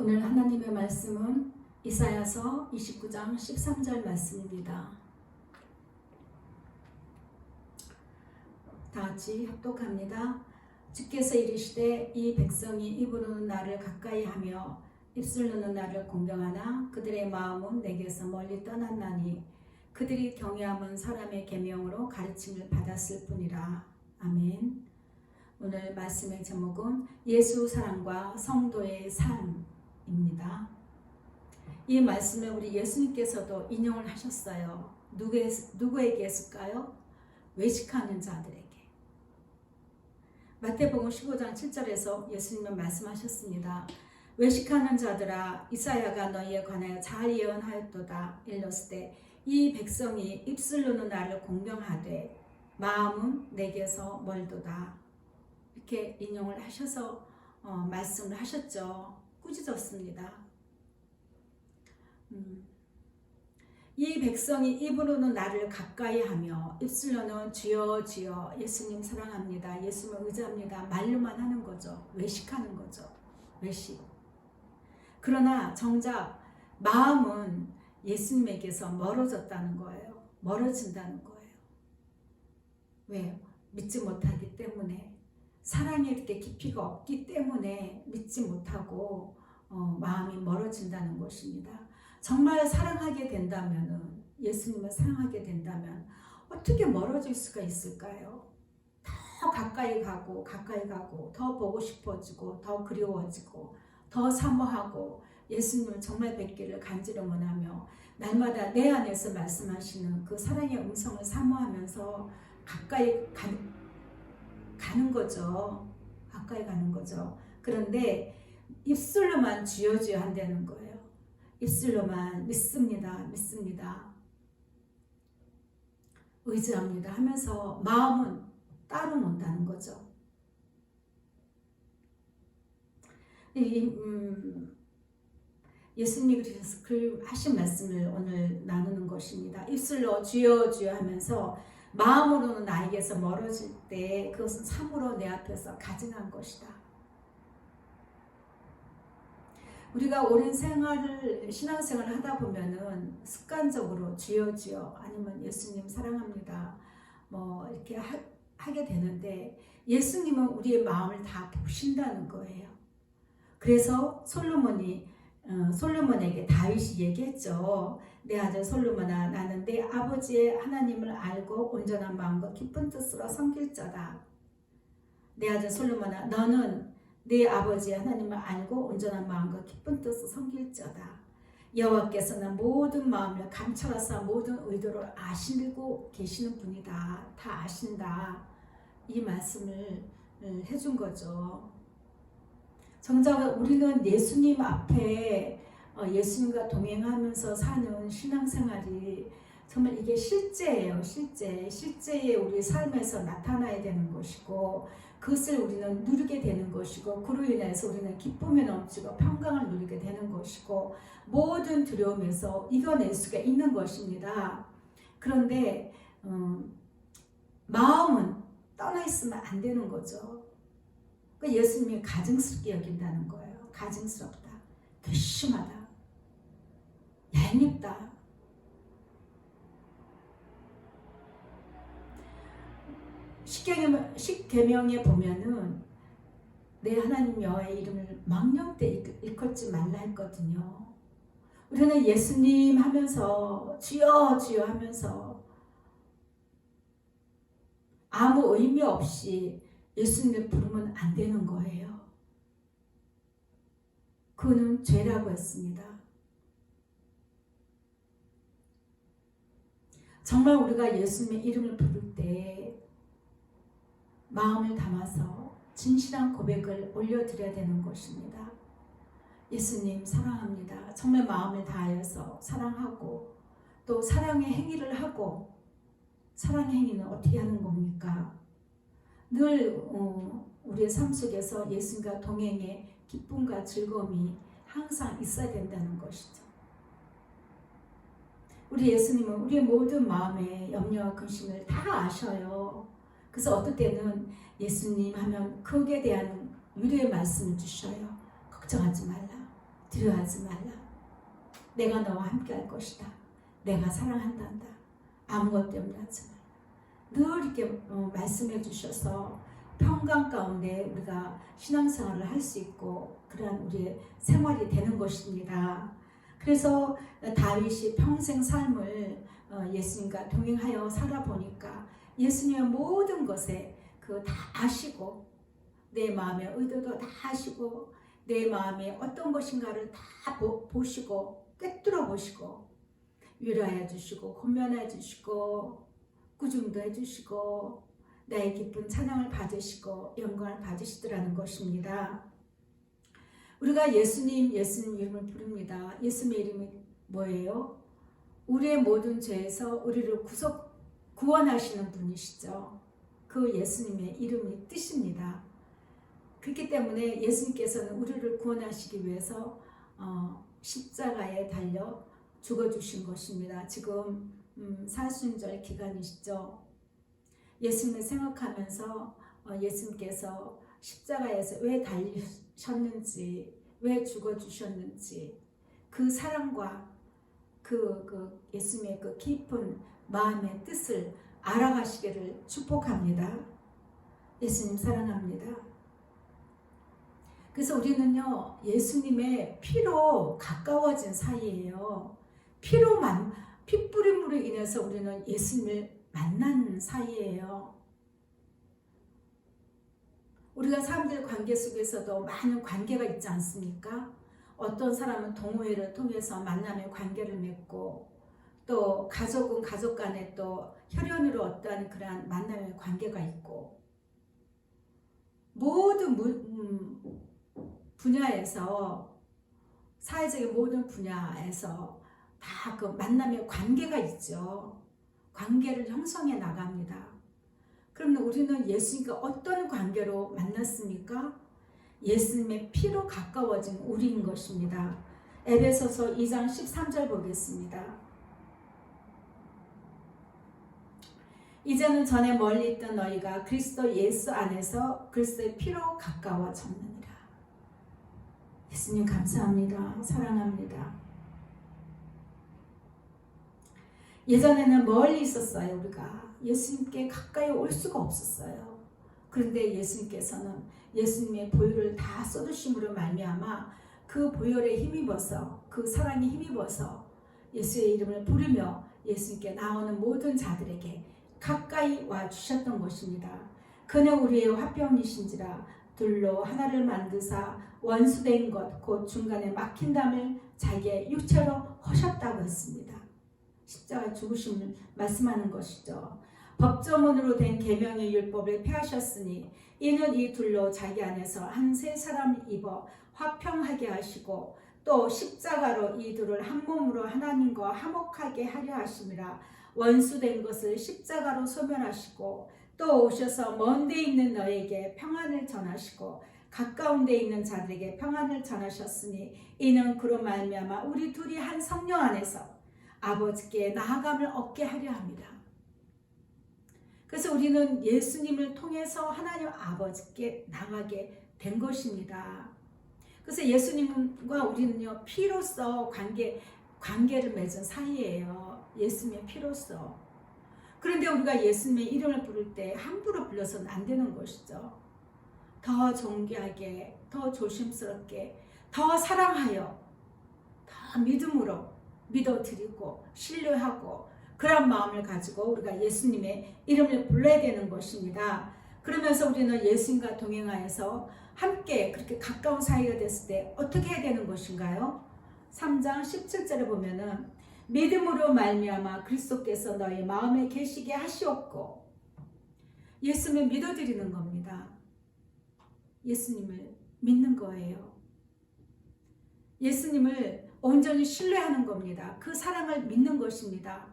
오늘 하나님의 말씀은 이사야서 29장 13절 말씀입니다. 다 같이 합독합니다. 주께서 이르시되 이 백성이 입으로는 나를 가까이 하며 입술로는 나를 공경하나 그들의 마음은 내게서 멀리 떠났나니 그들이 경외함은 사람의 계명으로 가르침을 받았을 뿐이라. 아멘. 오늘 말씀의 제목은 예수 사랑과 성도의 삶입니다. 이 말씀에 우리 예수님께서도 인용을 하셨어요. 누구에게 했을까요? 외식하는 자들에게. 마태복음 15장 7절에서 예수님은 말씀하셨습니다. 외식하는 자들아, 이사야가 너희에 관하여 잘 예언하였도다. 일렀을 때 이 백성이 입술로는 나를 공경하되 마음은 내게서 멀도다. 이렇게 인용을 하셔서 말씀을 하셨죠. 꾸짖었습니다. 이 백성이 입으로는 나를 가까이 하며 입술로는 주여 주여 예수님 사랑합니다. 예수님 의지합니다. 말로만 하는 거죠. 외식하는 거죠. 외식. 그러나 정작 마음은 예수님에게서 멀어졌다는 거예요. 멀어진다는 거예요. 왜요? 믿지 못하기 때문에, 사랑에 이렇게 깊이가 없기 때문에 믿지 못하고 마음이 멀어진다는 것입니다. 정말 사랑하게 된다면, 예수님을 사랑하게 된다면 어떻게 멀어질 수가 있을까요? 더 가까이 가고 더 보고 싶어지고 더 그리워지고 더 사모하고 예수님을 정말 뵙기를 간절히 원하며 날마다 내 안에서 말씀하시는 그 사랑의 음성을 사모하면서 가까이 가는 거죠. 가까이 가는 거죠. 그런데 입술로만 주여 주여 한다는 거예요. 입술로만 믿습니다. 의지합니다 하면서 마음은 따로 논다는 거죠. 예수님이 그 하신 말씀을 오늘 나누는 것입니다. 입술로 주여 주여 하면서 마음으로는 나에게서 멀어질 때 그것은 참으로 내 앞에서 가증한 것이다. 우리가 오랜 신앙생활을 하다 보면은 습관적으로 주여 주여 아니면 예수님 사랑합니다 뭐 이렇게 하게 되는데 예수님은 우리의 마음을 다 보신다는 거예요. 그래서 솔로몬에게 다윗이 얘기했죠. 내 아들 솔로몬아, 나는 내 아버지의 하나님을 알고 온전한 마음과 기쁜 뜻으로 섬길 자다. 내 아들 솔로몬아, 너는 내 아버지의 하나님을 알고 온전한 마음과 기쁜 뜻으로 섬길 자다. 여호와께서는 모든 마음을 감찰하사 모든 의도를 아시고 계시는 분이다. 다 아신다. 이 말씀을 해준 거죠. 정작 우리는 예수님 앞에 예수님과 동행하면서 사는 신앙생활이 정말 이게 실제예요. 실제의 우리 삶에서 나타나야 되는 것이고 그것을 우리는 누리게 되는 것이고 그로 인해서 우리는 기쁨에 넘치고 평강을 누리게 되는 것이고 모든 두려움에서 이겨낼 수가 있는 것입니다. 그런데 마음은 떠나 있으면 안 되는 거죠. 예수님이 가증스럽게 여긴다는 거예요. 가증스럽다, 괘씸하다, 얄밉다. 십계명에 보면은 내 하나님 여호와의 이름을 망령되 일컫지 말라 했거든요. 우리는 예수님 하면서 주여 주여 하면서 아무 의미 없이 예수님을 부르면 안 되는 거예요. 그는 죄라고 했습니다. 정말 우리가 예수님의 이름을 부를 때 마음을 담아서 진실한 고백을 올려드려야 되는 것입니다. 예수님 사랑합니다. 정말 마음을 다하여서 사랑하고 또 사랑의 행위를 하고 사랑의 행위는 어떻게 하는 겁니까? 늘 우리의 삶 속에서 예수님과 동행의 기쁨과 즐거움이 항상 있어야 된다는 것이죠. 우리 예수님은 우리의 모든 마음의 염려와 근심을 다 아셔요. 그래서 어떨 때는 예수님 하면 그에 대한 위로의 말씀을 주셔요. 걱정하지 말라. 두려워하지 말라. 내가 너와 함께 할 것이다. 내가 사랑한단다. 아무것 때문에 하지 말라. 늘 이렇게 말씀해 주셔서 평강 가운데 우리가 신앙생활을 할 수 있고 그러한 우리의 생활이 되는 것입니다. 그래서 다윗이 평생 삶을 예수님과 동행하여 살아보니까 예수님의 모든 것에 그 다 아시고 내 마음의 의도도 다 아시고 내 마음에 어떤 것인가를 다 보시고 꿰뚫어 보시고 위로해 주시고 권면해 주시고 꾸중도 해주시고 나의 기쁜 찬양을 받으시고 영광을 받으시더라는 것입니다. 우리가 예수님 이름을 부릅니다. 예수님의 이름이 뭐예요? 우리의 모든 죄에서 우리를 구원하시는 분이시죠. 그 예수님의 이름이 뜻입니다. 그렇기 때문에 예수님께서는 우리를 구원하시기 위해서 십자가에 달려 죽어주신 것입니다. 지금 사순절 기간이시죠. 예수님을 생각하면서 예수님께서 십자가에서 왜 달리셨는지, 왜 죽어주셨는지 그 사랑과 그 예수님의 그 깊은 마음의 뜻을 알아가시기를 축복합니다. 예수님 사랑합니다. 그래서 우리는요 예수님의 피로 가까워진 사이예요. 피 뿌림으로 인해서 우리는 예수님을 만난 사이예요. 우리가 사람들 관계 속에서도 많은 관계가 있지 않습니까? 어떤 사람은 동호회를 통해서 만남의 관계를 맺고 또 가족은 가족 간에 또 혈연으로 어떠한 그러한 만남의 관계가 있고 모든 분야에서 사회적인 모든 분야에서 다 그 만남의 관계가 있죠. 관계를 형성해 나갑니다. 그러면 우리는 예수님과 어떤 관계로 만났습니까? 예수님의 피로 가까워진 우리인 것입니다. 에베소서 2장 13절 보겠습니다. 이제는 전에 멀리 있던 너희가 그리스도 예수 안에서 그리스도의 피로 가까워졌느니라. 예수님 감사합니다. 사랑합니다. 예전에는 멀리 있었어요. 우리가 예수님께 가까이 올 수가 없었어요. 그런데 예수님께서는 예수님의 보혈을 다 쏟으심으로 말미암아 그 보혈에 힘입어서 그 사랑에 힘입어서 예수의 이름을 부르며 예수님께 나오는 모든 자들에게 가까이 와 주셨던 것입니다. 그는 우리의 화평이신지라 둘로 하나를 만드사 원수된 것 곧 중간에 막힌 담을 자기의 육체로 허셨다고 했습니다. 십자가 죽으심을 말씀하는 것이죠. 법조문으로 된 계명의 율법을 폐하셨으니 이는 이 둘로 자기 안에서 한 세 사람 입어 화평하게 하시고 또 십자가로 이 둘을 한 몸으로 하나님과 화목하게 하려 하심이라. 원수된 것을 십자가로 소멸하시고 또 오셔서 먼 데 있는 너에게 평안을 전하시고 가까운 데 있는 자들에게 평안을 전하셨으니 이는 그로 말미암아 우리 둘이 한 성령 안에서 아버지께 나아감을 얻게 하려 합니다. 그래서 우리는 예수님을 통해서 하나님 아버지께 나가게 된 것입니다. 그래서 예수님과 우리는요 피로써 관계를 맺은 사이예요. 예수님의 피로써. 그런데 우리가 예수님의 이름을 부를 때 함부로 불러서는 안 되는 것이죠. 더 존귀하게, 더 조심스럽게, 더 사랑하여, 더 믿음으로 믿어드리고 신뢰하고 그런 마음을 가지고 우리가 예수님의 이름을 불러야 되는 것입니다. 그러면서 우리는 예수님과 동행하여서 함께 그렇게 가까운 사이가 됐을 때 어떻게 해야 되는 것인가요? 3장 17절에 보면은 믿음으로 말미암아 그리스도께서 너희 마음에 계시게 하시옵고, 예수님을 믿어드리는 겁니다. 예수님을 믿는 거예요. 예수님을 온전히 신뢰하는 겁니다. 그 사랑을 믿는 것입니다.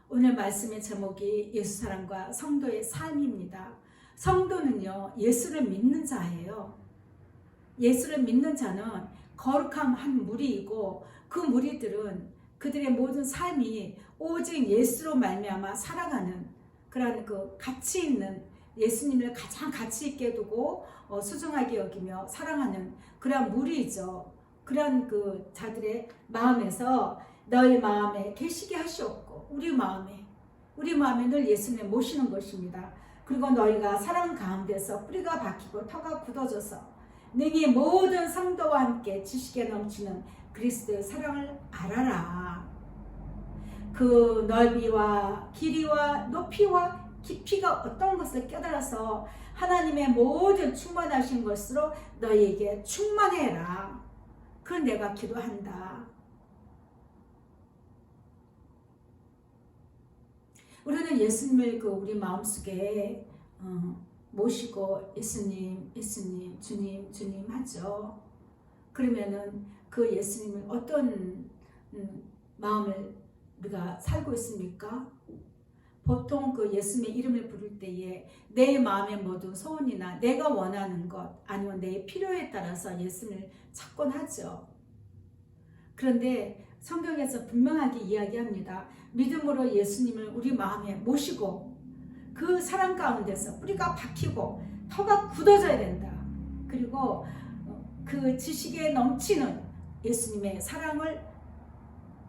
오늘 말씀의 제목이 예수 사랑과 성도의 삶입니다. 성도는요 예수를 믿는 자예요. 예수를 믿는 자는 거룩한 한 무리이고 그 무리들은 그들의 모든 삶이 오직 예수로 말미암아 살아가는 그런 그 가치 있는, 예수님을 가장 가치 있게 두고 소중하게 여기며 사랑하는 그런 무리이죠. 그런 그 자들의 마음에서 너희 마음에 계시게 하시옵고 우리 마음에 늘 예수님을 모시는 것입니다. 그리고 너희가 사랑 가운데서 뿌리가 박히고 터가 굳어져서 능히 모든 성도와 함께 지식에 넘치는 그리스도의 사랑을 알아라. 그 넓이와 길이와 높이와 깊이가 어떤 것을 깨달아서 하나님의 모든 충만하신 것으로 너희에게 충만해라. 그걸 내가 기도한다. 우리는 예수님을 우리 마음속에 모시고 예수님, 예수님, 주님, 주님 하죠. 그러면은 그 예수님을 어떤 마음을 우리가 살고 있습니까? 보통 그 예수님의 이름을 부를 때에 내 마음의 모든 소원이나 내가 원하는 것 아니면 내 필요에 따라서 예수님을 찾곤 하죠. 그런데 성경에서 분명하게 이야기합니다. 믿음으로 예수님을 우리 마음에 모시고 그 사랑 가운데서 뿌리가 박히고 터가 굳어져야 된다. 그리고 그 지식에 넘치는 예수님의 사랑을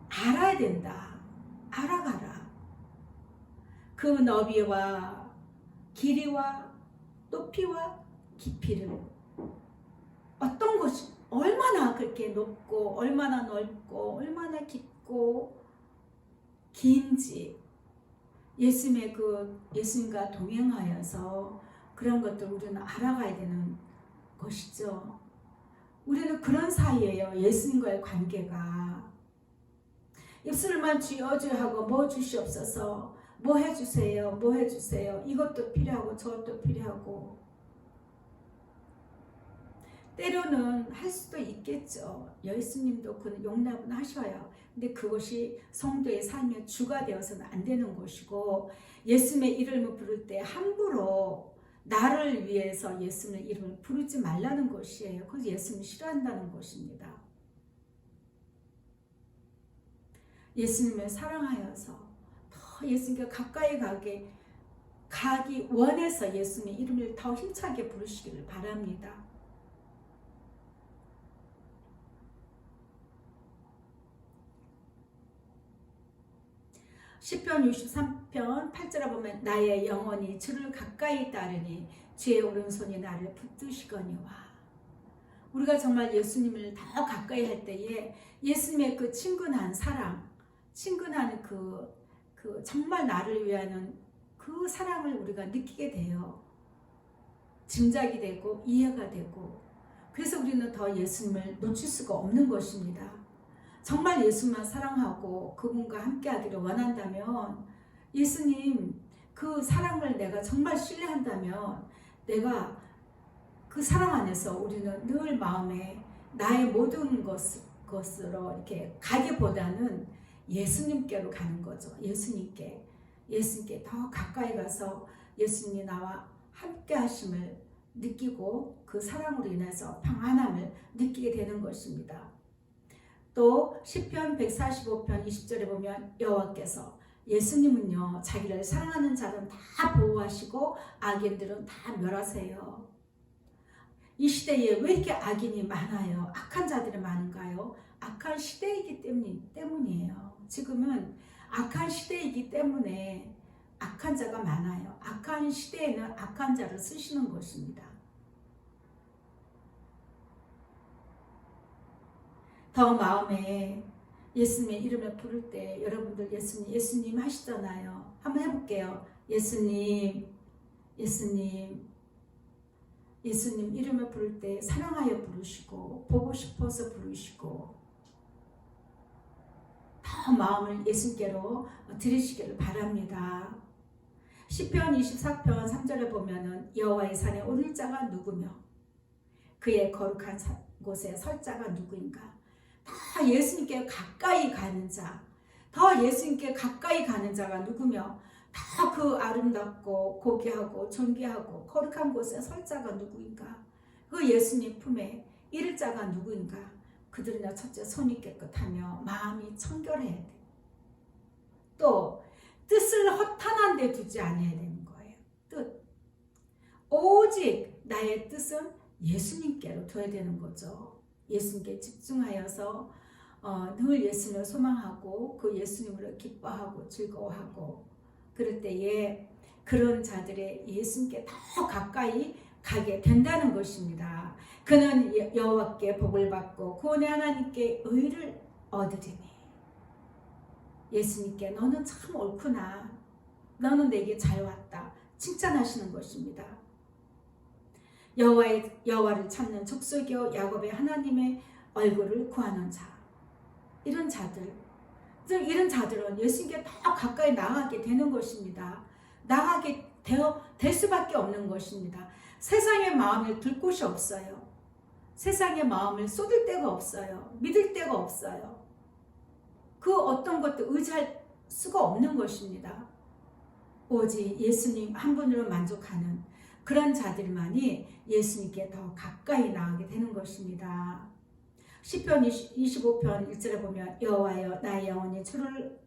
알아야 된다. 알아가라. 그 너비와 길이와 높이와 깊이를 어떤 것이 얼마나 그렇게 높고 얼마나 넓고 얼마나 깊고 긴지 예수님과 동행하여서 그런 것들 우리는 알아가야 되는 것이죠. 우리는 그런 사이예요. 예수님과의 관계가 입술만 주여주여 하고 뭐 주시옵소서, 뭐 해주세요, 뭐 해주세요, 이것도 필요하고 저것도 필요하고 때로는 할 수도 있겠죠. 예수님도 그 용납은 하셔요. 근데 그것이 성도의 삶의 주가 되어서는 안 되는 것이고 예수님의 이름을 부를 때 함부로 나를 위해서 예수님의 이름을 부르지 말라는 것이에요. 그래서 예수님을 싫어한다는 것입니다. 예수님을 사랑하여서 더 예수님께 가까이 가기 원해서 예수님의 이름을 더 힘차게 부르시기를 바랍니다. 시편 63편 8절에 보면 나의 영혼이 주를 가까이 따르니 주의 오른손이 나를 붙드시거니와. 우리가 정말 예수님을 더 가까이 할 때에 예수님의 그 친근한 사랑, 친근한 그 정말 나를 위하는 그 사랑을 우리가 느끼게 돼요. 짐작이 되고 이해가 되고 그래서 우리는 더 예수님을 놓칠 수가 없는 것입니다. 정말 예수만 사랑하고 그분과 함께 하기를 원한다면 예수님 그 사랑을 내가 정말 신뢰한다면 내가 그 사랑 안에서 우리는 늘 마음에 나의 모든 것으로 이렇게 가기보다는 예수님께로 가는 거죠. 예수님께 더 가까이 가서 예수님이 나와 함께 하심을 느끼고 그 사랑으로 인해서 평안함을 느끼게 되는 것입니다. 또 시편 145편 20절에 보면 여호와께서 예수님은요 자기를 사랑하는 자는 다 보호하시고 악인들은 다 멸하세요. 이 시대에 왜 이렇게 악인이 많아요? 악한 자들이 많은가요? 악한 시대이기 때문이에요. 지금은 악한 시대이기 때문에 악한 자가 많아요. 악한 시대에는 악한 자를 쓰시는 것입니다. 더 마음에 예수님의 이름을 부를 때 여러분들 예수님 하시잖아요. 한번 해볼게요. 예수님 이름을 부를 때 사랑하여 부르시고 보고 싶어서 부르시고 더 마음을 예수님께로 드리시기를 바랍니다. 시편 24편 3절에 보면은 여호와의 산에 오를 자가 누구며 그의 거룩한 곳에 설 자가 누구인가. 더 예수님께 가까이 가는 자, 더 예수님께 가까이 가는 자가 누구며 더 그 아름답고 고귀하고 존귀하고 거룩한 곳에 설 자가 누구인가. 그 예수님 품에 이를 자가 누구인가. 그들은요 첫째 손이 깨끗하며 마음이 청결해야 돼. 또 뜻을 허탄한 데 두지 않아야 되는 거예요. 뜻. 오직 나의 뜻은 예수님께로 둬야 되는 거죠. 예수님께 집중하여서 늘 예수님을 소망하고 그 예수님으로 기뻐하고 즐거워하고 그럴 때에 그런 자들의 예수님께 더 가까이 가게 된다는 것입니다. 그는 여호와께 복을 받고 구원의 하나님께 의를 얻으리니. 예수님께 너는 참 옳구나. 너는 내게 잘 왔다. 칭찬하시는 것입니다. 여호와를 찾는 족속이요 야곱의 하나님의 얼굴을 구하는 자. 이런 자들은 예수님께 더 가까이 나아가게 되는 것입니다. 나아가게 될 수밖에 없는 것입니다. 세상의 마음을 들 곳이 없어요. 세상의 마음을 쏟을 데가 없어요. 믿을 데가 없어요. 그 어떤 것도 의지할 수가 없는 것입니다. 오직 예수님 한 분으로 만족하는 그런 자들만이 예수님께 더 가까이 나아가게 되는 것입니다. 시편 25편 1절에 보면 여호와여 나의 영혼이 주를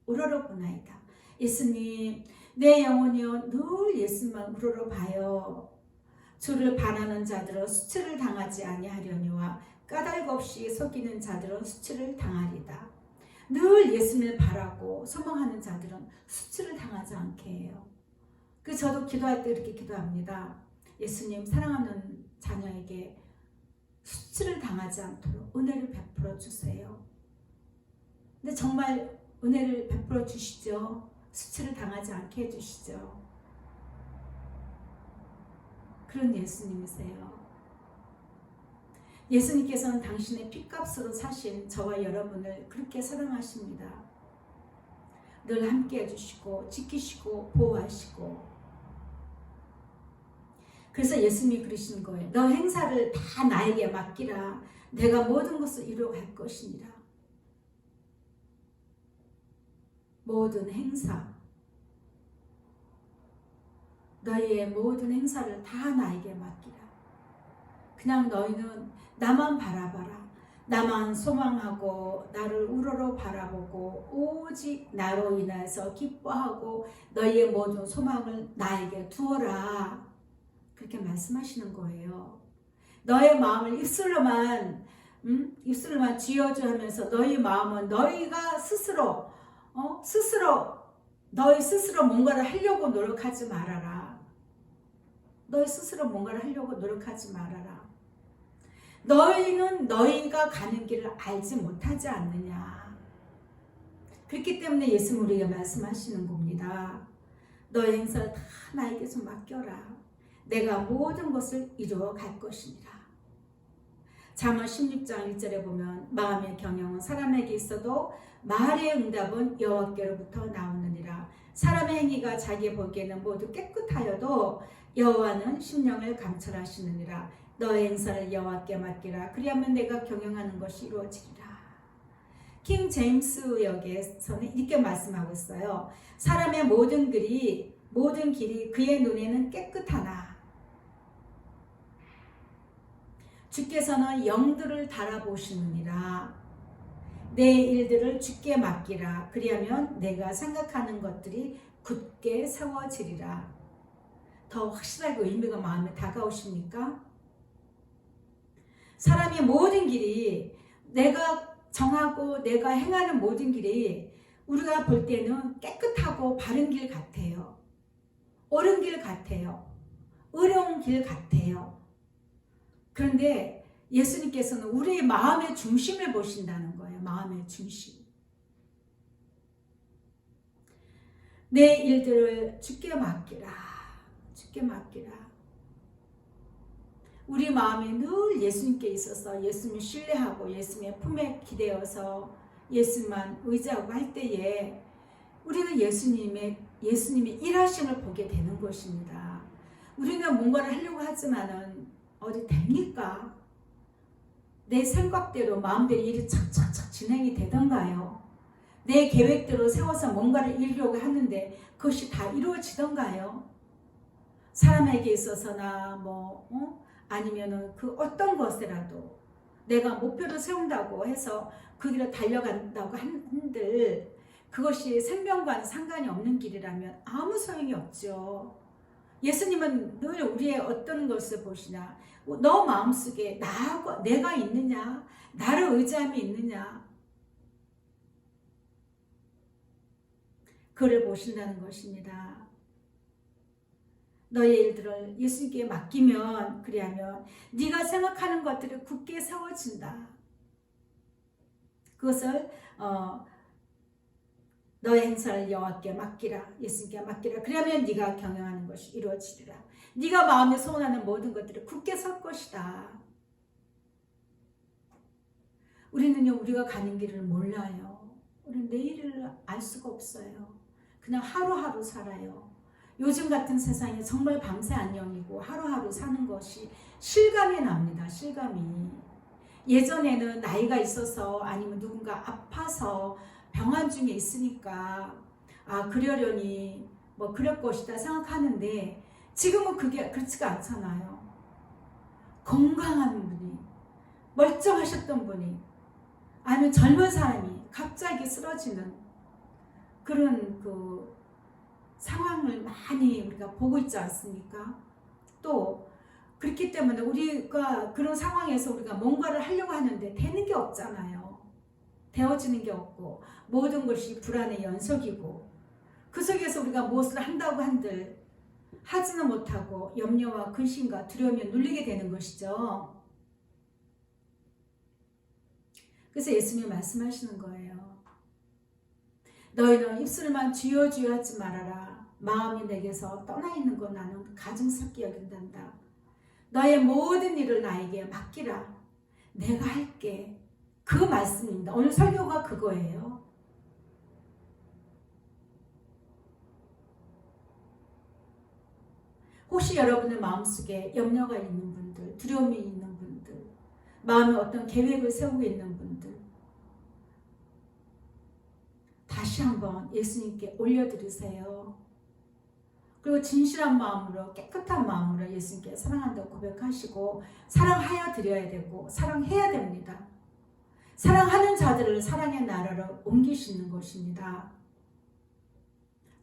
우러러보나이다. 예수님 내 영혼이여 늘 예수만 우러러봐요. 주를 바라는 자들은 수치를 당하지 아니하려니와 까닭 없이 속이는 자들은 수치를 당하리다. 늘 예수님을 바라고 소망하는 자들은 수치를 당하지 않게 해요. 그래서 저도 기도할 때 이렇게 기도합니다. 예수님 사랑하는 자녀에게 수치를 당하지 않도록 은혜를 베풀어 주세요. 근데 정말 은혜를 베풀어 주시죠. 수치를 당하지 않게 해주시죠. 그런 예수님이세요. 예수님께서는 당신의 핏값으로 사신 저와 여러분을 그렇게 사랑하십니다. 늘 함께 해주시고 지키시고 보호하시고. 그래서 예수님이 그러신 거예요. 너 행사를 다 나에게 맡기라. 내가 모든 것을 이루어갈 것이니라. 모든 행사, 너희의 모든 행사를 다 나에게 맡기라. 그냥 너희는 나만 바라봐라. 나만 소망하고 나를 우러러 바라보고 오직 나로 인해서 기뻐하고 너희의 모든 소망을 나에게 두어라. 그렇게 말씀하시는 거예요. 너의 마음을 입술로만 쥐어줘 하면서 너희 마음은 너희가 스스로 너희 스스로 뭔가를 하려고 노력하지 말아라. 너희 스스로 뭔가를 하려고 노력하지 말아라. 너희는 너희가 가는 길을 알지 못하지 않느냐. 그렇기 때문에 예수님 우리에게 말씀하시는 겁니다. 너의 행사를 다 나에게 좀 맡겨라. 내가 모든 것을 이루어 갈 것이니라. 잠언 16장 1절에 보면 마음의 경영은 사람에게 있어도 말의 응답은 여호와께로부터 나오느니라. 사람의 행위가 자기 보기에는 모두 깨끗하여도 여호와는 심령을 감찰하시느니라. 너의 행사를 여호와께 맡기라. 그리하면 내가 경영하는 것이 이루어지리라. 킹 제임스 역에서는 이렇게 말씀하고 있어요. 사람의 모든 길이 그의 눈에는 깨끗하나 주께서는 영들을 달아보시느니라. 내 일들을 주께 맡기라. 그리하면 내가 생각하는 것들이 굳게 세워지리라. 더 확실하게 의미가 마음에 다가오십니까? 사람의 모든 길이 내가 정하고 내가 행하는 모든 길이 우리가 볼 때는 깨끗하고 바른 길 같아요. 옳은 길 같아요. 의로운 길 같아요. 그런데 예수님께서는 우리의 마음의 중심을 보신다는 거예요. 마음의 중심. 내 일들을 주께 맡기라. 주께 맡기라. 우리 마음에 늘 예수님께 있어서 예수님을 신뢰하고 예수님의 품에 기대어서 예수님만 의지하고 할 때에 우리는 예수님의 일하심을 보게 되는 것입니다. 우리는 뭔가를 하려고 하지만은 어디 됩니까? 내 생각대로 마음대로 일이 착착착 진행이 되던가요? 내 계획대로 세워서 뭔가를 이루려고 하는데 그것이 다 이루어지던가요? 사람에게 있어서나 아니면은 그 어떤 것이라도 내가 목표를 세운다고 해서 그 길을 달려간다고 한들 그것이 생명과는 상관이 없는 길이라면 아무 소용이 없죠. 예수님은 늘 우리의 어떤 것을 보시나 너 마음속에 나하고 내가 있느냐? 나를 의지함이 있느냐? 그를 보신다는 것입니다. 너의 일들을 예수님께 맡기면, 그리하면 네가 생각하는 것들이 굳게 세워진다. 그것을 너의 행사를 여호와께 맡기라. 예수님께 맡기라. 그러면 네가 경영하는 것이 이루어지리라. 네가 마음에 소원하는 모든 것들이 굳게 설 것이다. 우리는요, 우리가 가는 길을 몰라요. 우리는 내일을 알 수가 없어요. 그냥 하루하루 살아요. 요즘 같은 세상에 정말 밤새 안녕이고 하루하루 사는 것이 실감이 납니다. 실감이. 예전에는 나이가 있어서 아니면 누군가 아파서 병환 중에 있으니까 그러려니 뭐 그럴 것이다 생각하는데, 지금은 그게 그렇지가 않잖아요. 건강한 분이, 멀쩡하셨던 분이, 아니면 젊은 사람이 갑자기 쓰러지는 그런 그 상황을 많이 우리가 보고 있지 않습니까? 또 그렇기 때문에 우리가 그런 상황에서 우리가 뭔가를 하려고 하는데 되는 게 없잖아요. 되어지는 게 없고 모든 것이 불안의 연속이고, 그 속에서 우리가 무엇을 한다고 한들 하지는 못하고 염려와 근심과 두려움에 눌리게 되는 것이죠. 그래서 예수님이 말씀하시는 거예요. 너희는 입술만 주여 주여 하지 말아라. 마음이 내게서 떠나 있는 건 나는 가증스럽게 여긴단다. 너의 모든 일을 나에게 맡기라. 내가 할게. 그 말씀입니다. 오늘 설교가 그거예요. 혹시 여러분의 마음속에 염려가 있는 분들, 두려움이 있는 분들, 마음에 어떤 계획을 세우고 있는 분들, 다시 한번 예수님께 올려드리세요. 그리고 진실한 마음으로, 깨끗한 마음으로 예수님께 사랑한다고 고백하시고 사랑하여 드려야 되고 사랑해야 됩니다. 사랑하는 자들을 사랑의 나라로 옮기시는 것입니다.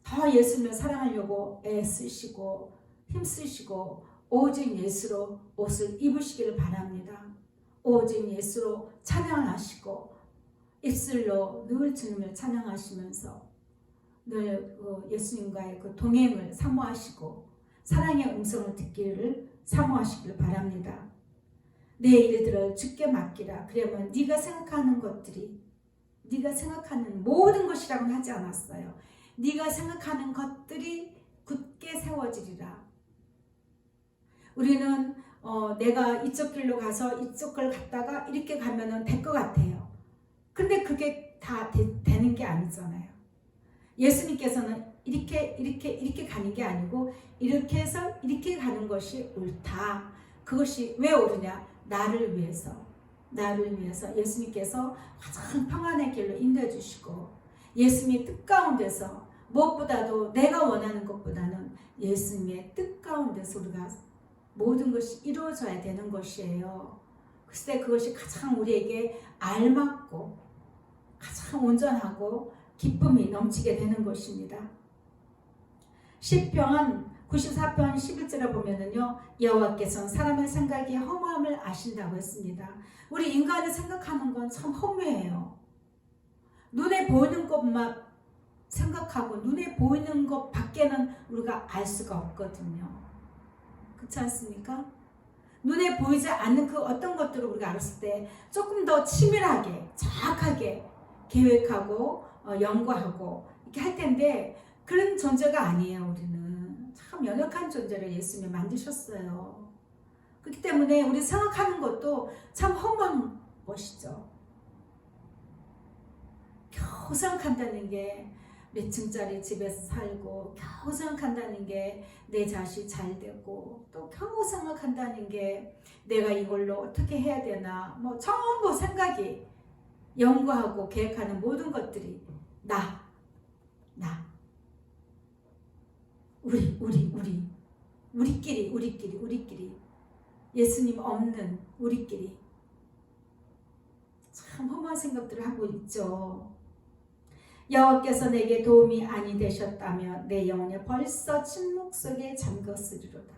더 예수님을 사랑하려고 애쓰시고 힘쓰시고 오직 예수로 옷을 입으시기를 바랍니다. 오직 예수로 찬양하시고 입술로 늘 주님을 찬양하시면서 늘 예수님과의 그 동행을 사모하시고 사랑의 음성을 듣기를 사모하시기를 바랍니다. 내 일들을 주께 맡기라. 그러면 네가 생각하는 것들이, 네가 생각하는 모든 것이라고는 하지 않았어요. 네가 생각하는 것들이 굳게 세워지리라. 우리는 내가 이쪽 길로 가서 이쪽 걸 갔다가 이렇게 가면은 될 것 같아요. 근데 그게 다 되는 게 아니잖아요. 예수님께서는 이렇게 가는 게 아니고 이렇게 해서 이렇게 가는 것이 옳다. 그것이 왜 옳으냐? 나를 위해서 예수님께서 가장 평안의 길로 인도해 주시고, 예수님의 뜻 가운데서 무엇보다도 내가 원하는 것보다는 예수님의 뜻 가운데서 우리가 모든 것이 이루어져야 되는 것이에요. 그때 그것이 가장 우리에게 알맞고 가장 온전하고 기쁨이 넘치게 되는 것입니다. 시편 94편 11절에 보면은요, 여호와께서는 사람의 생각이 허무함을 아신다고 했습니다. 우리 인간이 생각하는 건 참 허무해요. 눈에 보이는 것만 생각하고 눈에 보이는 것 밖에는 우리가 알 수가 없거든요. 그렇지 않습니까? 눈에 보이지 않는 그 어떤 것들을 우리가 알았을 때 조금 더 치밀하게 정확하게 계획하고 연구하고 이렇게 할 텐데, 그런 존재가 아니에요. 우리는 참 연약한 존재를 예수님이 만드셨어요. 그렇기 때문에 우리 생각하는 것도 참 허무한 것이죠. 겨우 생각한다는 게 몇 층짜리 집에서 살고, 겨우 생각한다는 게 내 자식 잘 되고, 또 겨우 생각한다는 게 내가 이걸로 어떻게 해야 되나, 뭐 전부 생각이, 연구하고 계획하는 모든 것들이 우리끼리 예수님 없는 우리끼리 참 험한 생각들을 하고 있죠. 여호와께서 내게 도움이 아니 되셨다면 내 영혼이 벌써 침묵 속에 잠겼으리로다.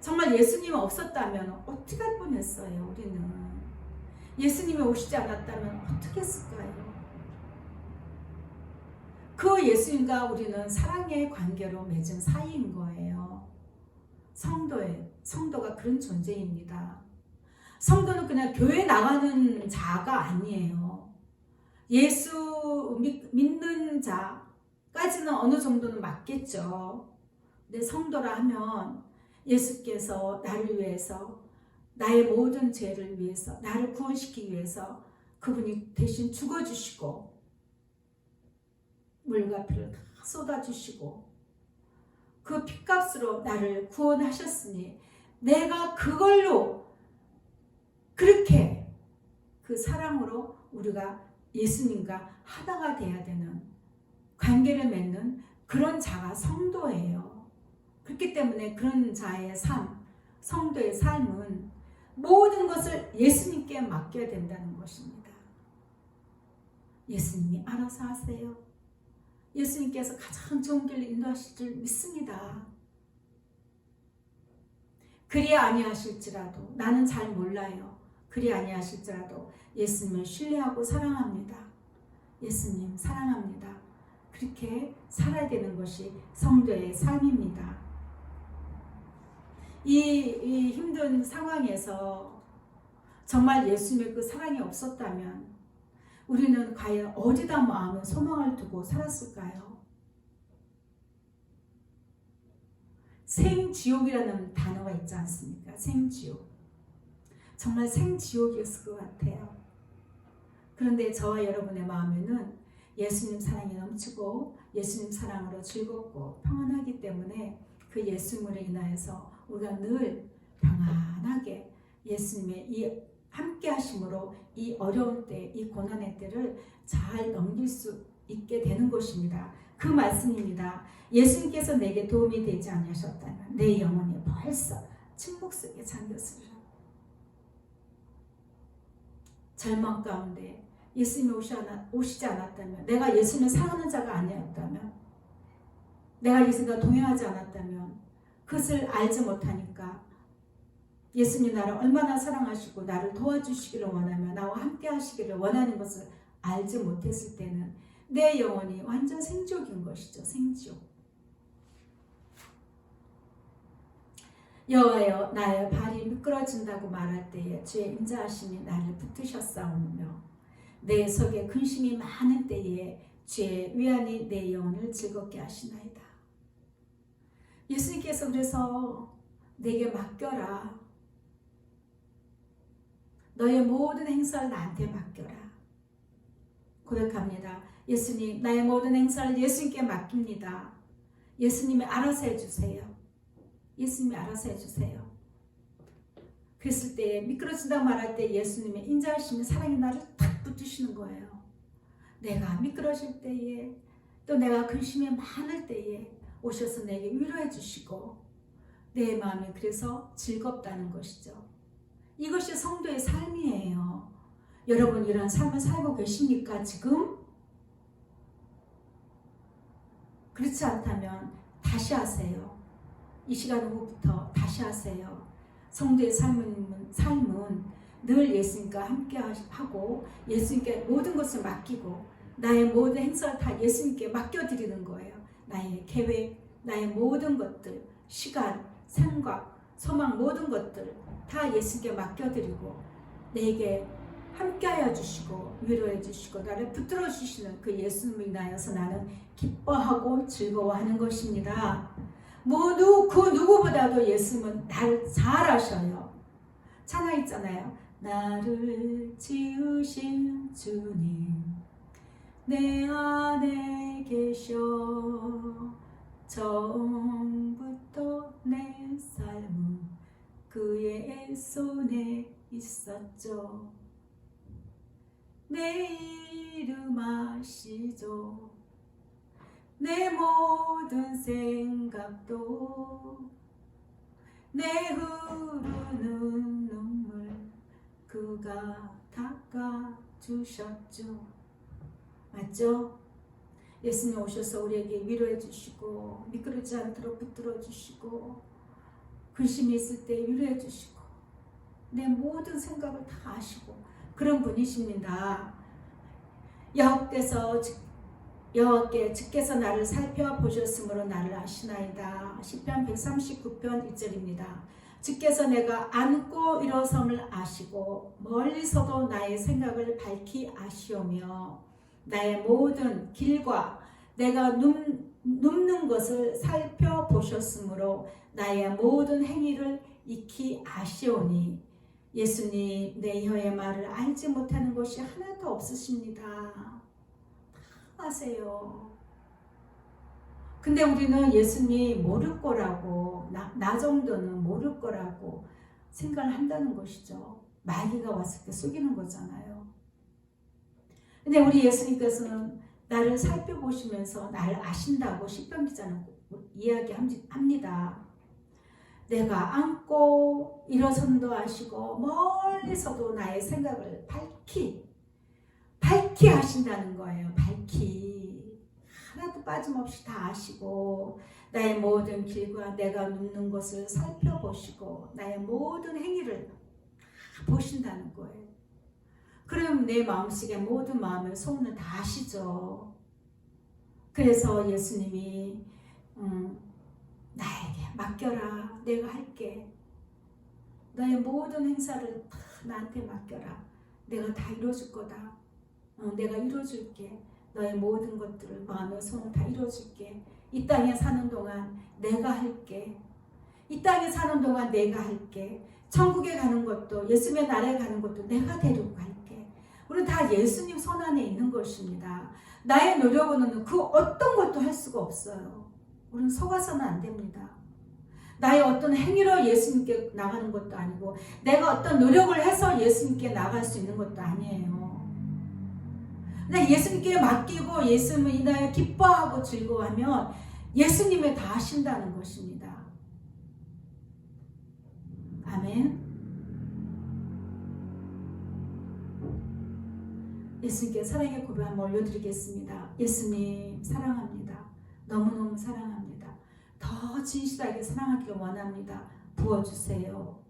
정말 예수님 없었다면 어떻게 할 뻔했어요. 우리는 예수님이 오시지 않았다면 어떻게 했을까요? 그 예수님과 우리는 사랑의 관계로 맺은 사이인 거예요. 성도가 그런 존재입니다. 성도는 그냥 교회 나가는 자가 아니에요. 예수 믿는 자까지는 어느 정도는 맞겠죠. 근데 성도라 하면 예수께서 나를 위해서, 나의 모든 죄를 위해서, 나를 구원시키기 위해서 그분이 대신 죽어주시고 물과 피를 다 쏟아주시고 그 핏값으로 나를 구원하셨으니 내가 그걸로 그렇게 그 사랑으로 우리가 예수님과 하나가 돼야 되는 관계를 맺는 그런 자가 성도예요. 그렇기 때문에 그런 자의 삶, 성도의 삶은 모든 것을 예수님께 맡겨야 된다는 것입니다. 예수님이 알아서 하세요. 예수님께서 가장 좋은 길로 인도하실 줄 믿습니다. 그리 아니하실지라도, 나는 잘 몰라요. 그리 아니하실지라도 예수님을 신뢰하고 사랑합니다. 예수님 사랑합니다. 그렇게 살아야 되는 것이 성도의 삶입니다. 이 힘든 상황에서 정말 예수님의 그 사랑이 없었다면 우리는 과연 어디다 마음의 소망을 두고 살았을까요? 생지옥이라는 단어가 있지 않습니까? 생지옥. 정말 생지옥이었을 것 같아요. 그런데 저와 여러분의 마음에는 예수님 사랑이 넘치고 예수님 사랑으로 즐겁고 평안하기 때문에 그 예수님으로 인하여서 우리가 늘 평안하게 예수님의 이 함께 하심으로 이 어려운 때, 이 고난의 때를 잘 넘길 수 있게 되는 것입니다. 그 말씀입니다. 예수님께서 내게 도움이 되지 않으셨다면 내 영혼이 벌써 침묵 속에 잠겼으리라. 절망 가운데 예수님이 오시지 않았다면, 내가 예수님을 사랑하는 자가 아니었다면, 내가 예수님과 동행하지 않았다면, 그것을 알지 못하니까 예수님 나를 얼마나 사랑하시고 나를 도와주시기를 원하며 나와 함께 하시기를 원하는 것을 알지 못했을 때는 내 영혼이 완전 생지옥인 것이죠. 생지옥. 여호와여, 나의 발이 미끄러진다고 말할 때에 주의 인자하심이 나를 붙드셨사오며 내 속에 근심이 많은 때에 주의 위안이 내 영혼을 즐겁게 하시나이다. 예수님께서 그래서 내게 맡겨라. 너의 모든 행사를 나한테 맡겨라. 고백합니다. 예수님, 나의 모든 행사를 예수님께 맡깁니다. 예수님이 알아서 해주세요. 예수님이 알아서 해주세요. 그랬을 때 미끄러진다고 말할 때 예수님의 인자하심이 사랑이 나를 탁 붙드시는 거예요. 내가 미끄러질 때에 또 내가 근심이 많을 때에 오셔서 내게 위로해 주시고 내 마음이 그래서 즐겁다는 것이죠. 이것이 성도의 삶이에요. 여러분 이런 삶을 살고 계십니까 지금? 그렇지 않다면 다시 하세요. 이 시간 후부터 다시 하세요. 성도의 삶은 늘 예수님과 함께 하고 예수님께 모든 것을 맡기고 나의 모든 행사를 다 예수님께 맡겨드리는 거예요. 나의 계획, 나의 모든 것들, 시간, 생각, 소망 모든 것들 다 예수님께 맡겨드리고 내게 함께하여 주시고 위로해 주시고 나를 붙들어 주시는 그 예수님을 인하여서 나는 기뻐하고 즐거워하는 것입니다. 모두 그 누구보다도 예수님은 나를 잘 아셔요. 찬양 있잖아요. 나를 지으신 주님 내 안에 계셔 처음부터 내 삶은 그의 손에 있었죠. 내 이름 아시죠. 내 모든 생각도 내 흐르는 눈물 그가 닦아주셨죠. 맞죠? 예수님 오셔서 우리에게 위로해 주시고 미끄러지 않도록 붙들어 주시고 근심이 있을 때 위로해 주시고 내 모든 생각을 다 아시고 그런 분이십니다. 여호와께 주께서 나를 살펴보셨으므로 나를 아시나이다. 시편 139편 1절입니다. 주께서 내가 앉고 일어섬을 아시고 멀리서도 나의 생각을 밝히 아시오며 나의 모든 길과 내가 눕는 것을 살펴보셨으므로 나의 모든 행위를 익히 아시오니 예수님 내 혀의 말을 알지 못하는 것이 하나도 없으십니다. 다 아세요. 근데 우리는 예수님 모를 거라고 나 정도는 모를 거라고 생각을 한다는 것이죠. 마귀가 왔을 때 속이는 거잖아요. 근데 우리 예수님께서는 나를 살펴보시면서 나를 아신다고 시편 기자는 이야기합니다. 내가 앉고 일어선도 아시고 멀리서도 나의 생각을 밝히 하신다는 거예요. 밝히 하나도 빠짐없이 다 아시고 나의 모든 길과 내가 눕는 것을 살펴보시고 나의 모든 행위를 다 보신다는 거예요. 그럼 내 마음속에 모든 마음의 소원을 다 아시죠. 그래서 예수님이 나에게 맡겨라. 내가 할게. 너의 모든 행사를 다 나한테 맡겨라. 내가 다 이루어줄 거다. 내가 이루어줄게. 너의 모든 것들을 마음의 소원을 다 이루어줄게. 이 땅에 사는 동안 내가 할게. 이 땅에 사는 동안 내가 할게. 천국에 가는 것도 예수님의 나라에 가는 것도 내가 데리고 갈게. 우리는 다 예수님 손 안에 있는 것입니다. 나의 노력으로는 그 어떤 것도 할 수가 없어요. 우리는 속아서는 안 됩니다. 나의 어떤 행위로 예수님께 나가는 것도 아니고 내가 어떤 노력을 해서 예수님께 나갈 수 있는 것도 아니에요. 근데 예수님께 맡기고 예수님을 인하여 기뻐하고 즐거워하면 예수님을 다 하신다는 것입니다. 아멘. 예수님께 사랑의 고백 한번 올려드리겠습니다. 예수님 사랑합니다. 너무너무 사랑합니다. 더 진실하게 사랑하기를 원합니다. 부어주세요.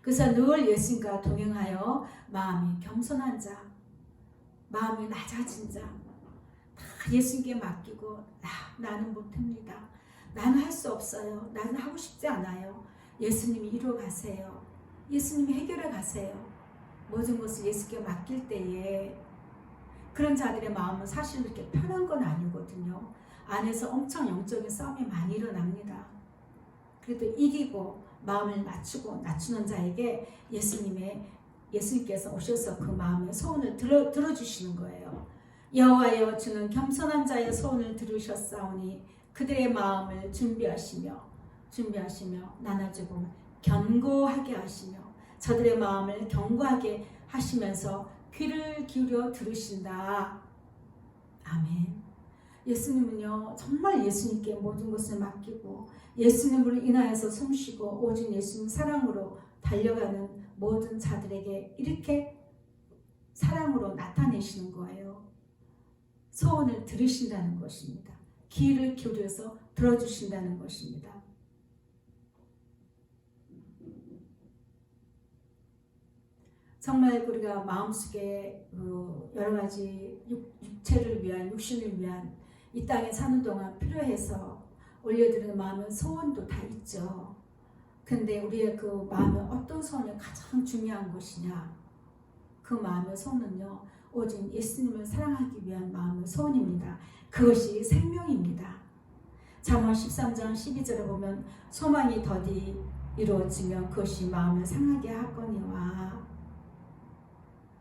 그래서 늘 예수님과 동행하여 마음이 겸손한 자, 마음이 낮아진 자, 다 예수님께 맡기고 나는 못합니다. 나는 할 수 없어요. 나는 하고 싶지 않아요. 예수님이 이루어 가세요. 예수님이 해결해 가세요. 모든 것을 예수께 맡길 때에 그런 자들의 마음은 사실 그렇게 편한 건 아니거든요. 안에서 엄청 영적인 싸움이 많이 일어납니다. 그래도 이기고 마음을 낮추는 자에게 예수님께서 오셔서 그 마음의 소원을 들어주시는 거예요. 여호와여 주는 겸손한 자의 소원을 들으셨사오니 그들의 마음을 준비하시며 나눠주고 견고하게 하시며 저들의 마음을 견고하게 하시면서 귀를 기울여 들으신다. 아멘. 예수님은요 정말 예수님께 모든 것을 맡기고 예수님을 인하여서 숨쉬고 오직 예수님 사랑으로 달려가는 모든 자들에게 이렇게 사랑으로 나타내시는 거예요. 소원을 들으신다는 것입니다. 귀를 기울여서 들어주신다는 것입니다. 정말 우리가 마음속에 여러 가지 육체를 위한 육신을 위한 이 땅에 사는 동안 필요해서 올려드리는 마음은 소원도 다 있죠. 근데 우리의 그 마음은 어떤 소원이 가장 중요한 것이냐? 그 마음의 소원은요 오직 예수님을 사랑하기 위한 마음의 소원입니다. 그것이 생명입니다. 잠언 13장 12절에 보면 소망이 더디 이루어지면 그것이 마음을 상하게 하거니와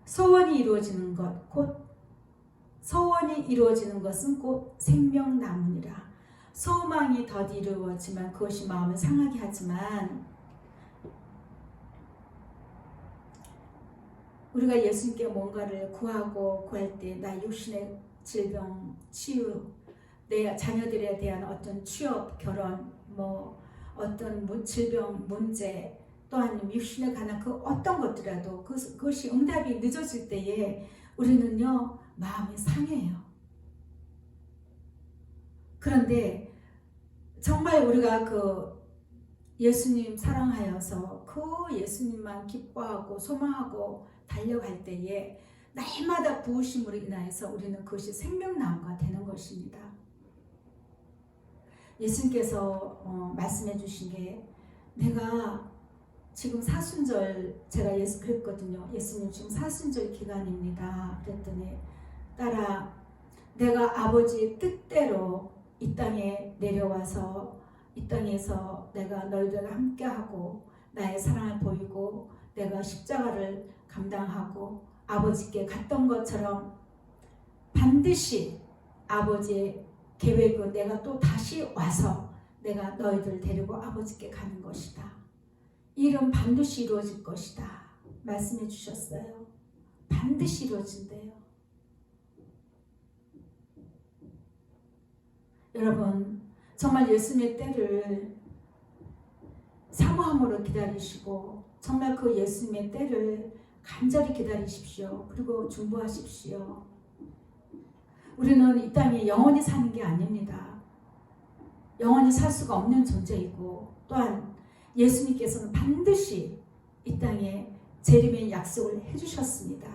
소원이 이루어지는 것은 곧 생명나무니라. 소망이 더디 이루어지면 그것이 마음을 상하게 하지만 우리가 예수님께 뭔가를 구할 때 나 육신의 질병 치유, 내 자녀들에 대한 어떤 취업, 결혼, 어떤 질병 문제 또한 육신에 관한 그 어떤 것들이라도 그것이 응답이 늦어질 때에 우리는요 마음이 상해요. 그런데 정말 우리가 그 예수님 사랑하여서 그 예수님만 기뻐하고 소망하고 달려갈 때에 날마다 부으심으로 인하여서 우리는 그것이 생명나무가 되는 것입니다. 예수님께서 말씀해 주신 게, 내가 지금 사순절, 제가 그랬거든요. 예수님 지금 사순절 기간입니다. 그랬더니 딸아, 내가 아버지의 뜻대로 이 땅에 내려와서 이 땅에서 내가 너희들과 함께하고 나의 사랑을 보이고 내가 십자가를 감당하고 아버지께 갔던 것처럼 반드시 아버지의 계획은 내가 또 다시 와서 내가 너희들을 데리고 아버지께 가는 것이다. 일은 반드시 이루어질 것이다. 말씀해 주셨어요. 반드시 이루어진대요. 여러분, 정말 예수님의 때를 사모함으로 기다리시고 정말 그 예수님의 때를 간절히 기다리십시오. 그리고 중보하십시오. 우리는 이 땅에 영원히 사는 게 아닙니다. 영원히 살 수가 없는 존재이고, 또한 예수님께서는 반드시 이 땅에 재림의 약속을 해주셨습니다.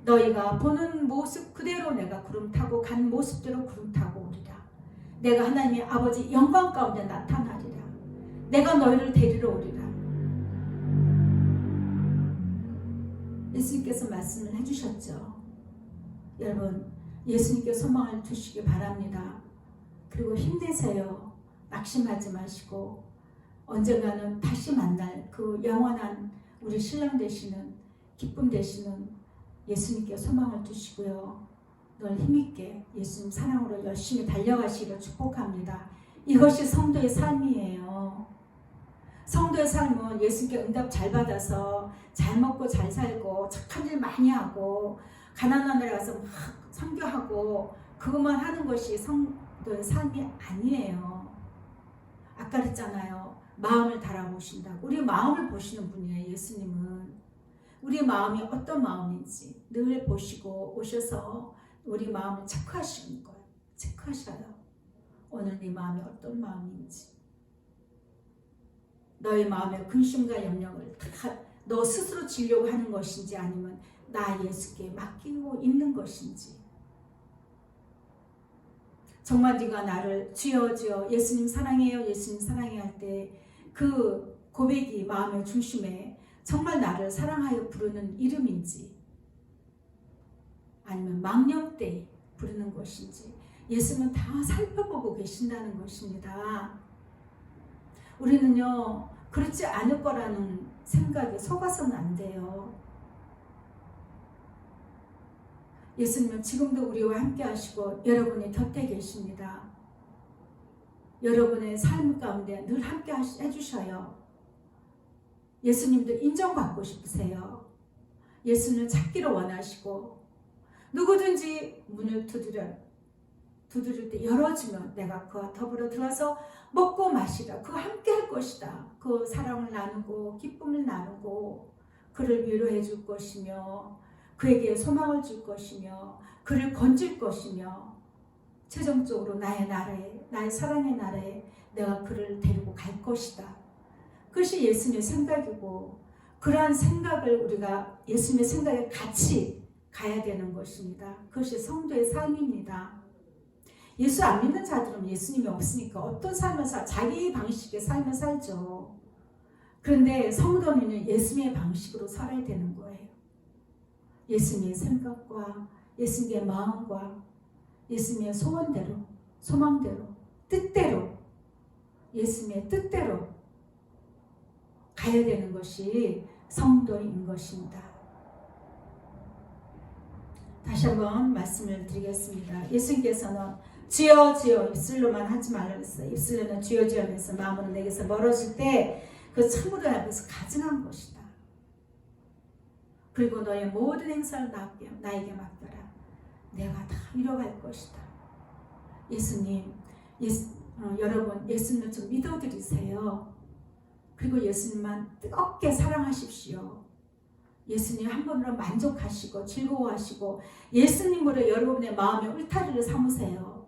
너희가 보는 모습 그대로 내가 구름 타고 간 모습대로 구름 타고 오리라. 내가 하나님의 아버지 영광 가운데 나타나리라. 내가 너희를 데리러 오리라. 예수님께서 말씀을 해주셨죠. 여러분, 예수님께 소망을 두시기 바랍니다. 그리고 힘내세요. 낙심하지 마시고 언젠가는 다시 만날 그 영원한 우리 신랑 되시는, 기쁨 되시는 예수님께 소망을 두시고요. 늘 힘있게 예수님 사랑으로 열심히 달려가시기를 축복합니다. 이것이 성도의 삶이에요. 성도의 삶은 예수님께 응답 잘 받아서 잘 먹고 잘 살고 착한 일 많이 하고 가난한 나라에 가서 막 선교하고 그것만 하는 것이 성도의 삶이 아니에요. 아까 그랬잖아요. 마음을 달아보신다고. 우리 마음을 보시는 분이에요. 예수님은. 우리 마음이 어떤 마음인지 늘 보시고 오셔서 우리 마음을 체크하시는 거예요. 체크하셔요. 오늘 네 마음이 어떤 마음인지. 너의 마음의 근심과 염려를 다 너 스스로 지려고 하는 것인지 아니면 나 예수께 맡기고 있는 것인지. 정말 네가 나를 주여 주여 예수님 사랑해요 예수님 사랑해요 할 때 그 고백이 마음의 중심에 정말 나를 사랑하여 부르는 이름인지 아니면 망령 때 부르는 것인지 예수님은 다 살펴보고 계신다는 것입니다. 우리는요 그렇지 않을 거라는 생각에 속아서는 안 돼요. 예수님은 지금도 우리와 함께 하시고 여러분의 곁에 계십니다. 여러분의 삶 가운데 늘 함께 해주셔요. 예수님도 인정받고 싶으세요. 예수님을 찾기를 원하시고 누구든지 문을 두드릴 때 열어주면 내가 그와 더불어 들어와서 먹고 마시라. 그와 함께 할 것이다. 그 사랑을 나누고 기쁨을 나누고 그를 위로해 줄 것이며 그에게 소망을 줄 것이며 그를 건질 것이며 최종적으로 나의 나라에 나의 사랑의 나라에 내가 그를 데리고 갈 것이다. 그것이 예수님의 생각이고 그러한 생각을 우리가 예수님의 생각에 같이 가야 되는 것입니다. 그것이 성도의 삶입니다. 예수 안 믿는 자들은 예수님이 없으니까 어떤 삶을 자기 방식의 삶을 살죠. 그런데 성도는 예수님의 방식으로 살아야 되는 거예요. 예수님의 생각과 예수님의 마음과 예수님의 소원대로, 소망대로, 뜻대로 예수님의 뜻대로 가야 되는 것이 성도인 것입니다. 다시 한번 말씀을 드리겠습니다. 예수님께서는 주여 주여 입술로만 하지 말라고 했어요. 입술로는 주여 주여 하면서 마음으로 내게서 멀어질 때 그 참으로 앞에서 가증한 것이다. 그리고 너의 모든 행사를 나에게 맡겨라. 내가 다 이뤄갈 것이다. 예수님, 여러분 예수님을 좀 믿어드리세요. 그리고 예수님만 뜨겁게 사랑하십시오. 예수님 한 번으로 만족하시고 즐거워하시고 예수님으로 여러분의 마음의 울타리를 삼으세요.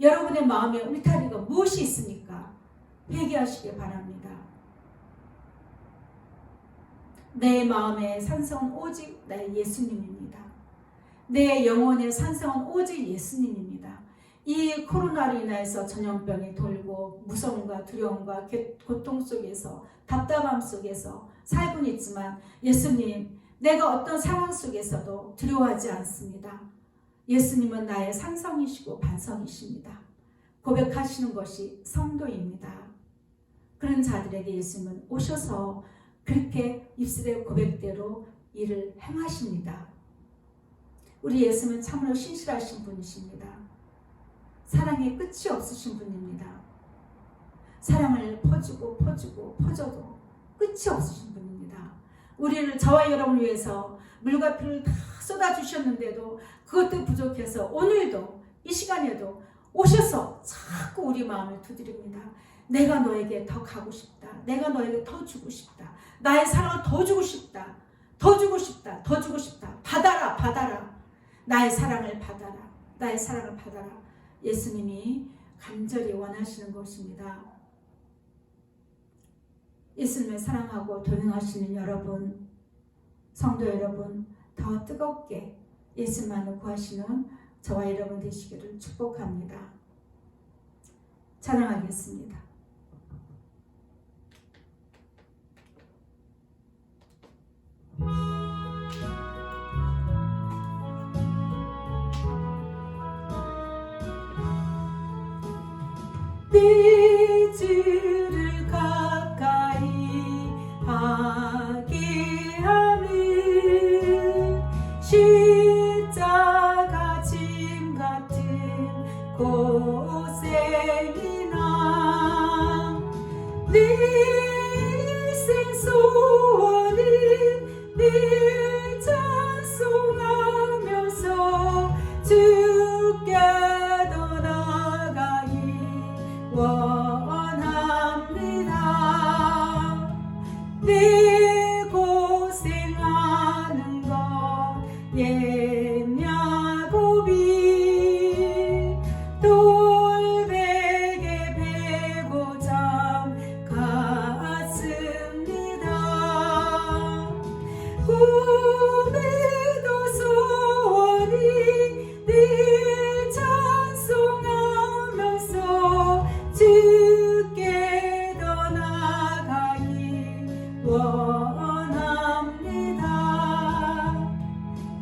여러분의 마음에 울타리가 무엇이 있습니까? 회개하시기 바랍니다. 내 마음의 산성은 오직 나의 예수님입니다. 내 영혼의 산성은 오직 예수님입니다. 이 코로나로 인해서 전염병이 돌고 무서움과 두려움과 고통 속에서 답답함 속에서 살고 있지만 예수님, 내가 어떤 상황 속에서도 두려워하지 않습니다. 예수님은 나의 산성이시고 반성이십니다. 고백하시는 것이 성도입니다. 그런 자들에게 예수님은 오셔서 그렇게 입술의 고백대로 일을 행하십니다. 우리 예수님은 참으로 신실하신 분이십니다. 사랑의 끝이 없으신 분입니다. 사랑을 퍼줘도 끝이 없으신 분입니다. 우리를, 저와 여러분을 위해서 물과 피를 다 쏟아주셨는데도 그것도 부족해서 오늘도 이 시간에도 오셔서 자꾸 우리 마음을 두드립니다. 내가 너에게 더 가고 싶다. 내가 너에게 더 주고 싶다. 나의 사랑을 더 주고 싶다. 더 주고 싶다. 더 주고 싶다. 받아라, 받아라. 나의 사랑을 받아라. 나의 사랑을 받아라. 예수님이 간절히 원하시는 것입니다. 예수님을 사랑하고 동행하시는 여러분, 성도 여러분, 더 뜨겁게 예수님만을 구하시는 저와 여러분 되시기를 축복합니다. 찬양하겠습니다. 빛을 가까이 하게 하는 십자가 짐 같은 고생이나 내 인생 소원은 늘 찬송하면서 주께 더 나아가기 원합니다. 내 고생하는 것 옛야곱이 돌베개 베고 잠 갔습니다. 꿈에도 소원이 늘 찬송하면서 주께 더 나아가기 원합니다.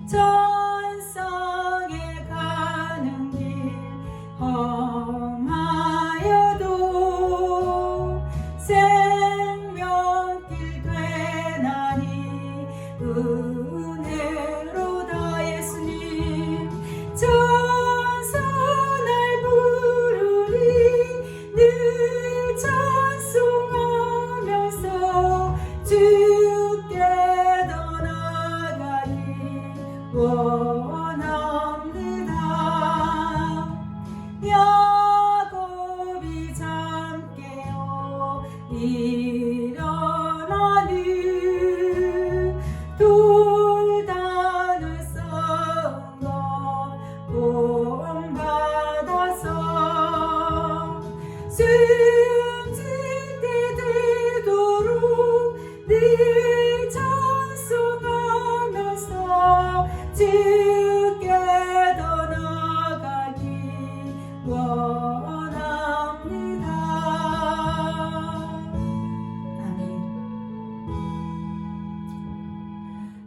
전성에 가는 길 험하여도 생명길 되나니 은혜로다. 예수님 천사 날 부르니 늘 찬송하면서 주께 더 나아가기 원합니다. 야곱이 잠 깨어 일어나는 돌단을 쌓은 것 본받아서 숨질 때 되도록 늘 찬송하면서 주께 더 나아가기 원합니다. 아멘.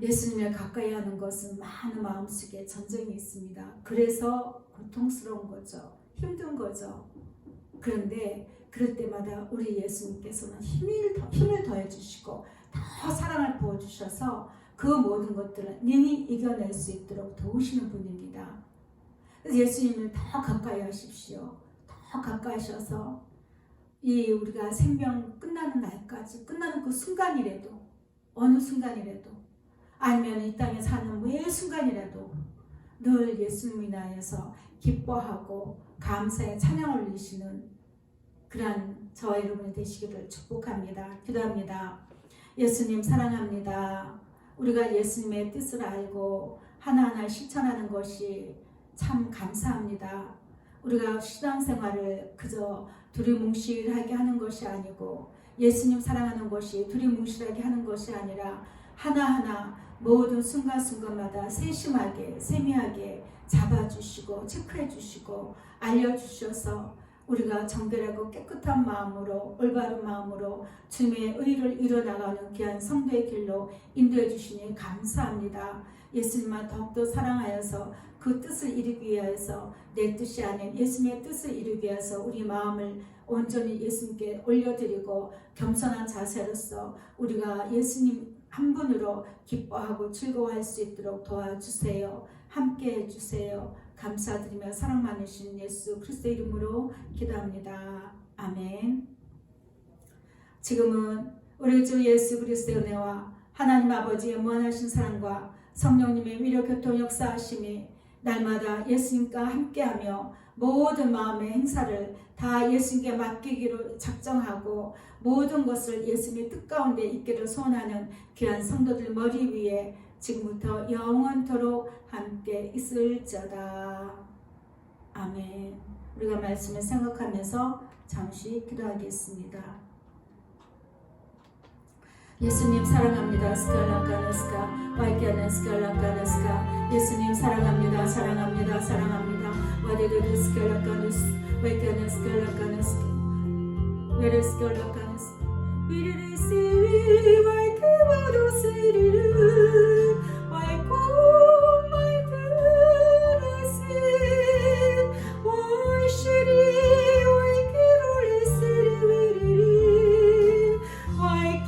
예수님을 가까이 하는 것은 많은 마음속에 전쟁이 있습니다. 그래서 고통스러운 거죠. 힘든 거죠. 그런데 그럴 때마다 우리 예수님께서는 힘을 더해주시고 더 사랑을 부어주셔서 그 모든 것들을 능히 이겨낼 수 있도록 도우시는 분입니다. 그래서 예수님을 더 가까이 하십시오. 더 가까이 하셔서 이 우리가 생명 끝나는 날까지, 끝나는 그 순간이라도, 어느 순간이라도, 아니면 이 땅에 사는 매 순간이라도 늘 예수님을 인하여서 기뻐하고 감사의 찬양을 올리시는 그러한 저와 여러분이 되시기를 축복합니다. 기도합니다. 예수님 사랑합니다. 우리가 예수님의 뜻을 알고 하나하나 실천하는 것이 참 감사합니다. 우리가 신앙생활을 그저 두리뭉실하게 하는 것이 아니고 예수님 사랑하는 것이 두리뭉실하게 하는 것이 아니라 하나하나 모든 순간순간마다 세심하게 세미하게 잡아주시고 체크해주시고 알려주셔서 우리가 정결하고 깨끗한 마음으로 올바른 마음으로 주님의 의를 이뤄나가는 귀한 성도의 길로 인도해 주시니 감사합니다. 예수님만 더욱더 사랑하여서 그 뜻을 이루기 위하여서 내 뜻이 아닌 예수님의 뜻을 이루기 위해서 우리 마음을 온전히 예수님께 올려드리고 겸손한 자세로서 우리가 예수님 한 분으로 기뻐하고 즐거워할 수 있도록 도와주세요. 함께 해주세요. 감사드리며 사랑 많으신 예수 그리스도의 이름으로 기도합니다. 아멘. 지금은 우리 주 예수 그리스도의 은혜와 하나님 아버지의 무한하신 사랑과 성령님의 위로 교통 역사하심이 날마다 예수님과 함께하며 모든 마음의 행사를 다 예수님께 맡기기로 작정하고 모든 것을 예수님의 뜻 가운데 있기를 소원하는 귀한 성도들 머리 위에 지금부터 영원토록 함께 있을지어다. 아멘. 우리가 말씀을 생각하면서 잠시 기도하겠습니다. 예수님 사랑합니다. 스칼라카나스카 와이키아나 스칼라카나스카 예수님 사랑합니다. 사랑합니다. 사랑합니다. 와데데드 스칼라카나스 와이키아나 스칼라카나스카 웨레 스칼라카나스 비르리시 와이키바도스리르 와이코 마이드레시 와이시리 와이키롤리시리리리 와이키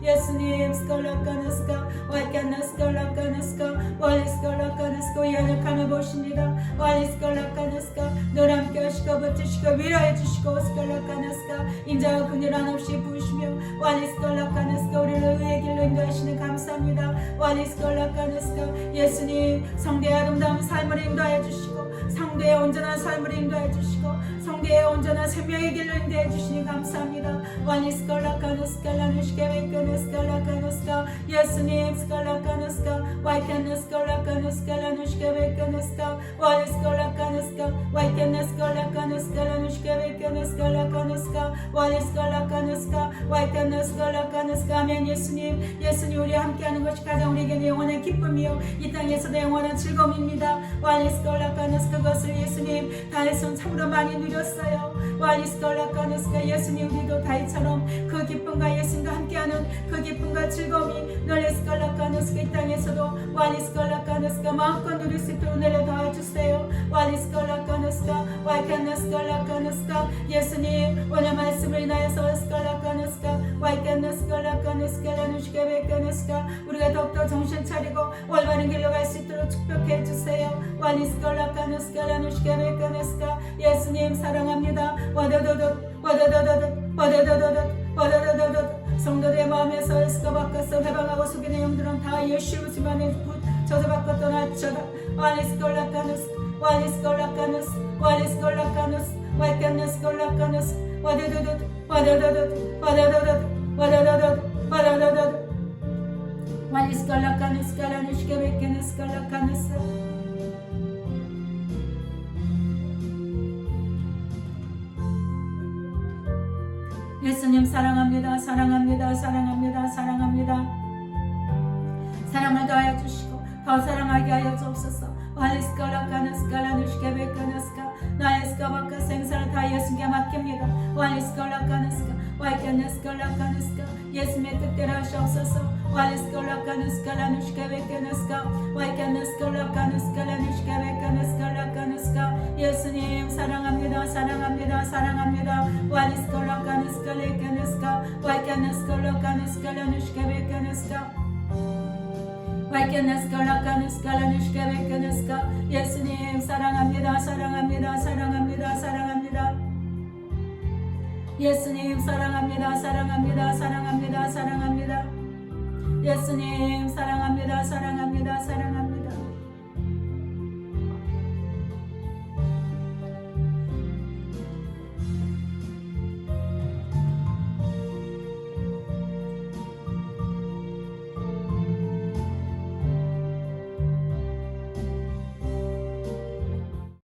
예수님 스컬라카나스카 와이카나스컬라카나스카 와리스컬라카나스카 연약함을 보십니다. 와리스컬라카나스카 늘 함께 하시고 붙으시고 위로해 주시고 스컬라카나스카 인자와 그늘 한없이 부으시며 와리스컬라카나스카 우리를 의의 길로 인도하시는 감사합니다. 와리스컬라카나스카 예수님 성대의 아름다운 삶을 인도하여 주시고 성대의 온전한 삶을 인도해 주시고 성대의 온전한 생명의 길로 인도해 주시니 감사합니다. 와리스컬라카나스카 라누시케베케네스칼라카나스카 예수님 스칼라카나스카 와이케네스칼라카나스카 라누시케베케네스카 와리스컬라카나스카 와이케네스칼라카나스카 라누시케베케네스칼라카나스카 와리스컬라카나스카 와이케네스칼라카나스카 아멘. 예수님 우리 함께하는 것이 가장 우리에게 영원한 기쁨이요 이 땅에서도 영원한 즐거움입니다. 와리스컬라카나스카 그것을 예수님 다윗은 참으로 많이 누렸어요. 와리스컬라카나스카 예수님 우리도 다윗처럼 그 기쁨과 예수님과 함께하는 그 기쁨과 즐거움이 널레스컬라카나스카 이 땅에서도 와리스컬라카나스카 마음껏 누릴 수 있도록 은혜를 더해주세요. 와리스컬라카나스카 와이케네스칼라카나스카 예수님 오늘 말씀을 인하여서 스칼라카나스카 와이케네스칼라카나스카 라누시케베케네스카 우리가 더욱더 정신 차리고 올바른 길로 갈 수 있도록 축복해 주세요. 와리스컬라카나스카 라누시케베케네스카 예수님 사랑합니다. 와다다다 성도들의 마음에서 에스가 바꿔서 해방하고 속이는 영들은 다 예수 지만의 붓 저주받고 떠나쳐다. 와리스컬라카누스 와리스컬라카누스 와리스컬라카누스 와이케네스컬라카누스 와다다다 와리스컬라카누스 가라누시케베케네스컬라카누스 예수님 사랑합니다. 사랑합니다. 사랑합니다. 사랑합니다. 사랑을 더하여 주시고 더 사랑하게 하여 주옵소서. 와리스컬라카누스칼라누시케베카누스카 나에스카바카 생사를 다 예수께 맡깁니다. 와리스컬라카누스카 와이케네스컬라카누스카 예수님의 뜻대로 하시옵소서. 와리스컬라카누스칼라누시케베카누스카 와이케네스컬라카누스칼라누시케베카누스칼라카누스카 예수님 사랑합니다. 사랑합니다. 사랑합니다. 와리스컬라카누스칼레카누스카 와이케네스컬라카누스칼라누시케베카누스카 와이케네스컬라카누스칼라누시케베카누스카 예수님 사랑합니다. 사랑합니다. 사랑합니다. 사랑합니다. 예수님 사랑합니다. 사랑합니다. 사랑합니다. 사랑합니다. 예수님 사랑합니다. 사랑합니다. 사랑합니다.